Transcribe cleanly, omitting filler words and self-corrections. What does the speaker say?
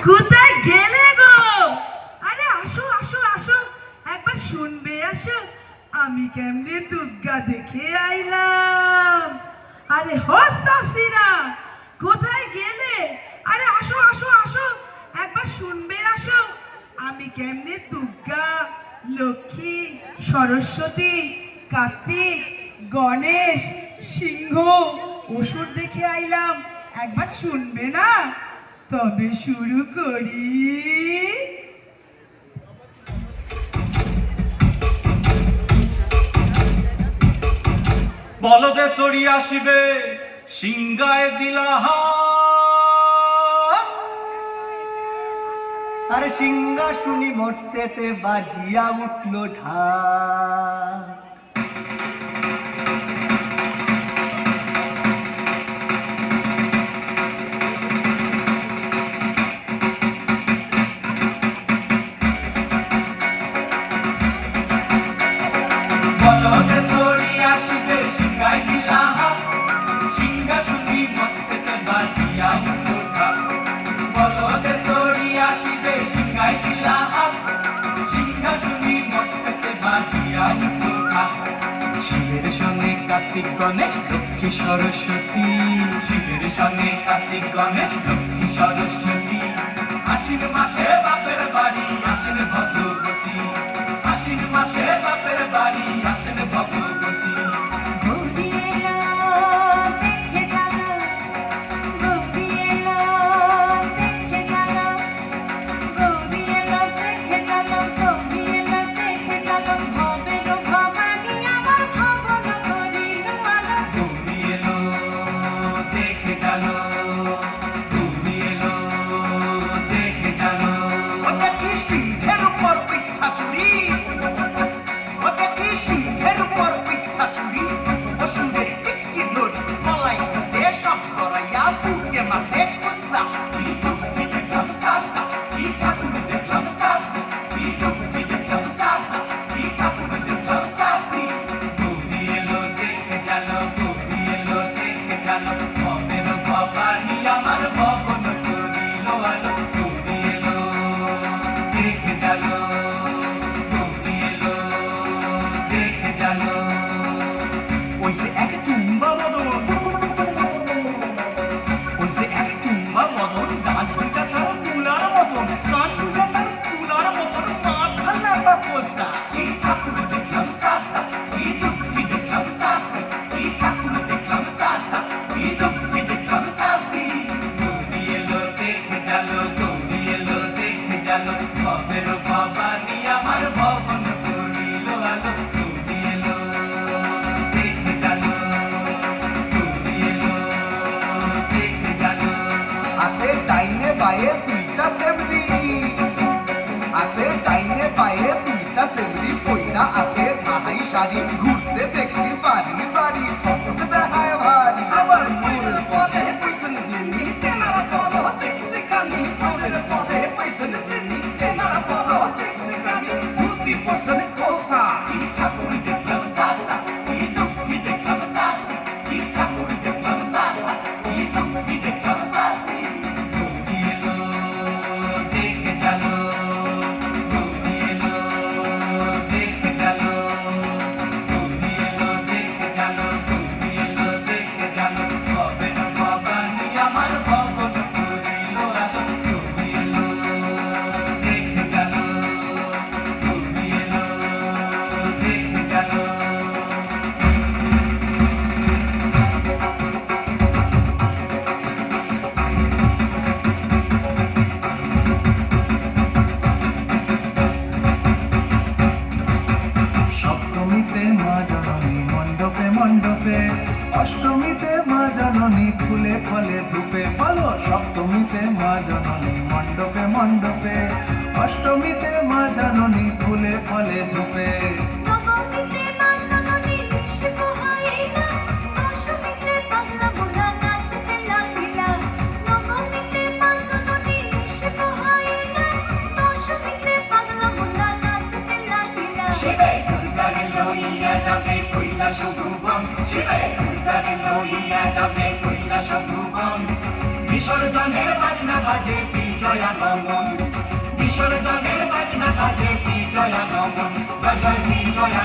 কোথায় গেলে গো? আরে আসো আসো আসো, একবার শুনবে আসো, আমি কেমনে দুর্গা দেখে আইলাম। আরে হো শাশিরা, কোথায় গেলে? আরে আসো আসো আসো, একবার শুনবে আসো, আমি কেমনে দুর্গা, লক্ষ্মী, সরস্বতী, কার্তিক, গণেশ, সিংহ, অসুর দেখে আইলাম, একবার শুনবে না? তবে শুরু করি। বলদে চড়ি আসিবে সিংগায় দিলাহা, আরে সিংহাসুনি মর্তেতে বাজিয়া উঠল ঢাক। বলদে চড়ি আসিবে সিংগায় দিলাহা, সিংহাসুনি মর্তেতে বাজিয়া উঠল ঢাক। বলদে চড়ি আসিবে সিংগায় দিলাহা, সিংহাসুনি মর্তেতে বাজিয়া উঠল ঢাক। শিবের সঙ্গে কার্তিক গণেশ লক্ষ্মী সরস্বতী, শিবের সঙ্গে কার্তিক গণেশ লক্ষ্মী সরস্বতী, আশ্বিন মাসে বাপের বাড়ি আসেন ভগবতী, আশ্বিন মাসে বাপের বাড়ি আসেন ভগবতী। ঘুরতে দেখছি বাড়ি বাড়ি ঠক দেখায় ভারী, আবার মূল পদে পয়সন জিনি তেনারা পদ শিখছে কানি, মূলের পদে পয়সন জিনি তেনারা পদ শিখছে কানি, ভূতি পয়সন কোসা কি ঠাকুর দেখলাম সাসা, কি দুঃখী দেখলাম সাসি, কি ঠাকুর দেখলাম সাসা, কি দুঃখী দেখলাম সাসি। তুমি এলো দেখে জানো, তুমি এলো দেখে জানো, অষ্টমীতে মা জননী ফুলে ফলে ধূপে, বলো সপ্তমীতে মা জননী মণ্ডপে মণ্ডপে, অষ্টমীতে মা জননী ফুলে ফলে ধূপে, যাবে কৈলাস ভুবন, শিবে দুর্গারে লইয়া যাবে কৈলাস ভুবন। বিসর্জনের বাজনা বাজে বিজয়া গমন, বিসর্জনের বাজনা বাজে বিজয়া গমন, জয় জয় বিজয়া